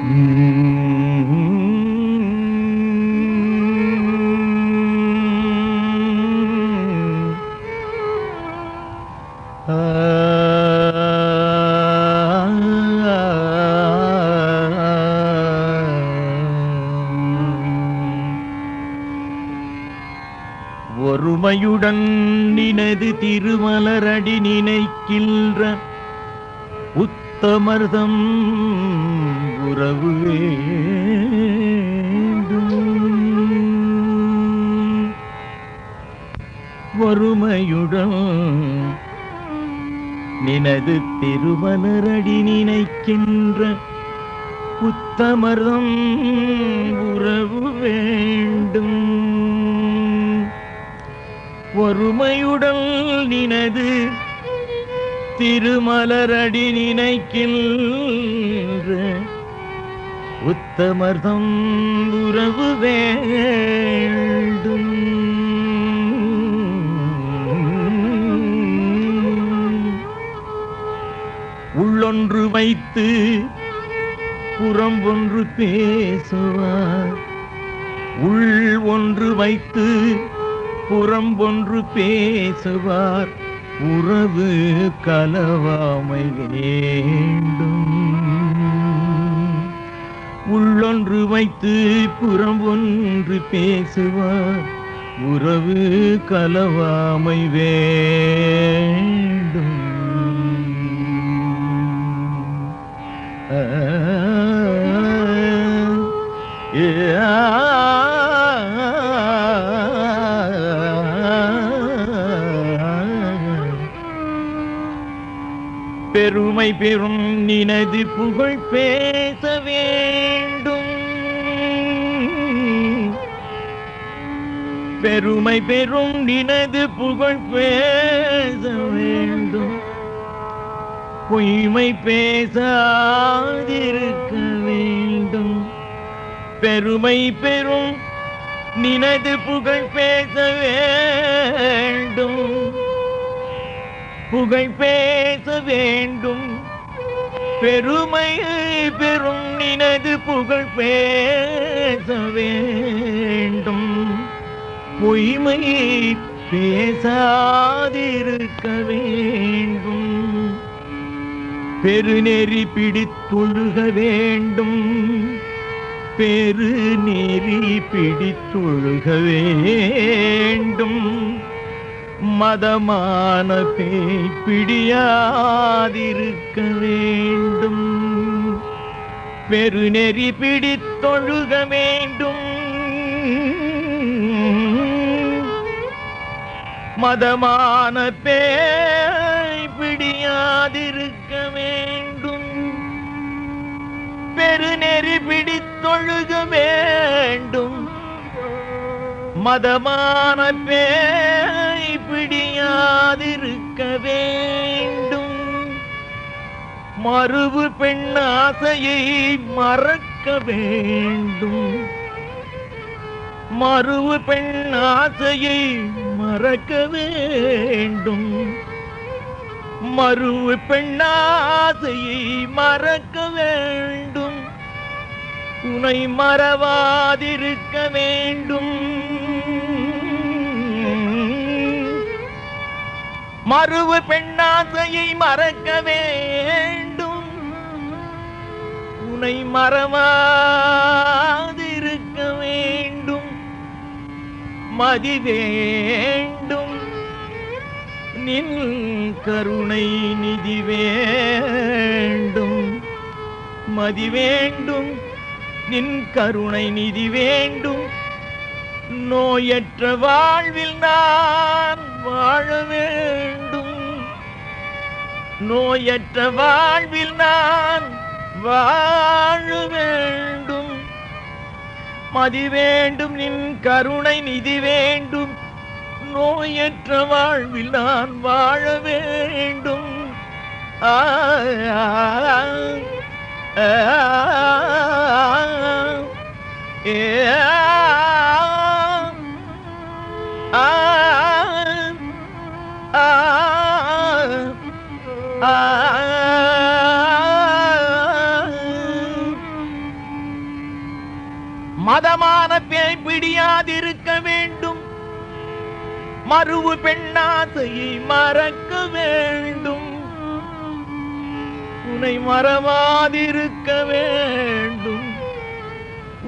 ஒருமையுடன் நினது திருமலரடி நினைக்கின்ற உத்தமர்தம் உறவு ஒருமையுடன் நினது திருமலரடி நினைக்கின்ற உத்தமர்தம் உறவு வேண்டும். ஒருமையுடன் நினது திருமலரடி நினைக்கின்ற உத்தமர்தம் உறவு வேண்டும். உள்ளொன்று வைத்து புறம் ஒன்று பேசுவார். உள் ஒன்று வைத்து புறம் ஒன்று பேசுவார். உறவு கலவாமை வேண்டும். உள்ளொன்று வைத்து புறம் ஒன்று பேசுவார். உறவு கலவாமை வேண்டும். பெருமை பெறும் நினது புகழ் பேச வேண்டும். பெருமை பெறும் நினது புகழ் பேச வேண்டும். பொய்மை பேசாதிருக்க வேண்டும். பெருமை பெறும் நினது புகழ் பேச வேண்டும். புகழ் பேச வேண்டும். பெருமை பெறும் நினது புகழ் பேச வேண்டும். பொய்மை பேசாதிருக்க வேண்டும். பெருநெறி பிடித்தொழுக வேண்டும். பெருநெறி பிடித்தொழுக வேண்டும். மதமான பேய் பிடியாதிருக்க வேண்டும். பெருநெறி பிடித்தொழுக வேண்டும். மதமான பேய் பிடியாதிருக்க வேண்டும். பெருநெறி பிடித்தொழுக வேண்டும். மதமான பேய் பிடியாதிருக்க வேண்டும். மறுவு பெண்ணாசையை மறக்க வேண்டும். மறுவு பெண்ணாசையை மறக்க வேண்டும். மறுவு பெண்ணாசையை மறக்க வேண்டும். உனை மறவாதிருக்க வேண்டும். மறுவு பெண்ணாசையை மறக்க வேண்டும். உனை மறவாதிருக்க வேண்டும். மதி வேண்டும். நின் கருணை நிதி வேண்டும். மதி வேண்டும். நின் கருணை நிதி வேண்டும். நோயற்ற வாழ்வில் நான் வாழ வேண்டும். நோயற்ற வாழ்வில் நான் வாழ வேண்டும். மதி வேண்டும். நின் கருணை நிதி வேண்டும். நோயற்ற வாழ்வில் நான் வாழ வேண்டும். மதமான பேய் பிடியாதிருக்க வேண்டும், மறுவு பெண்ணாசையை மறக்க வேண்டும், உன்னை மறவாதிருக்க வேண்டும்,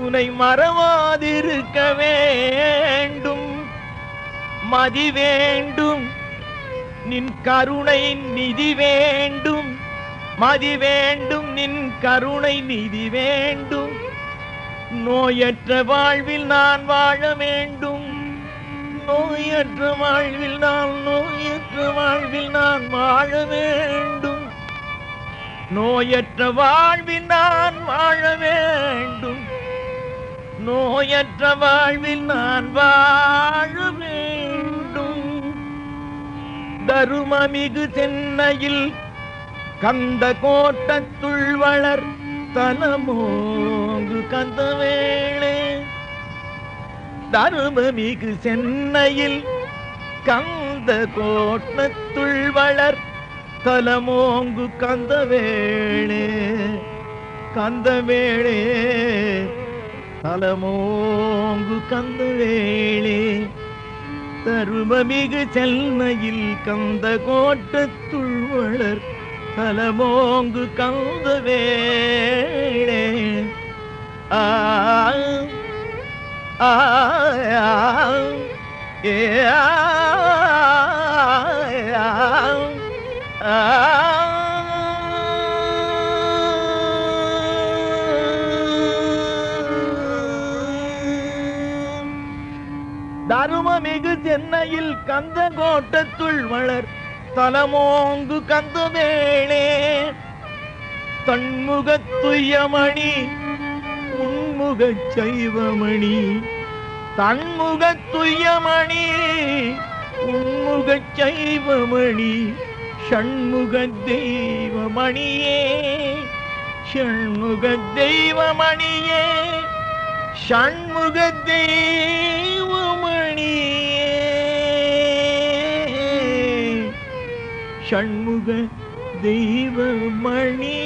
உன்னை மறவாதிருக்க வேண்டும். மதி வேண்டும், நின் கருணை நிதி வேண்டும், மதி வேண்டும், நின் கருணை நிதி வேண்டும். நோயற்ற வாழ்வில் நான் வாழ வேண்டும், நோயற்ற வாழ்வில் நோயற்ற வாழ்வில் நான் வாழ வேண்டும், நோயற்ற வாழ்வில் நான் வாழ வேண்டும், நோயற்ற வாழ்வில் நான் வாழ வேண்டும். தருமமிகு சென்னையில் கந்த கோட்டத்துள் வளர் தலமோங்கு கந்தவேளே, தருமமிகு சென்னையில் கந்த கோட்டத்துள் வளர் தலமோங்கு கந்தவேளே, கந்தவேளே தலமோங்கு கந்தவேளே. தருமமிகு சென்னையில் கந்த கோட்டத்துள் வளர் தலமோங்கு கந்தவேளே. ஆ ஆ ஏ தருமமிகு சென்னையில் கந்த கோட்டத்துள் வளர் தலமோங்கு கந்தவேளே. தன்முகத்துயமணி உன்முகச் சைவமணி, தன்முகத்துயமணி உன்முகச் சைவமணி, ஷண்முக தெய்வமணியே, ஷண்முக தெய்வமணியே, ஷண்முக தெய்வமணியே, ஷண்முக தெய்வமணி.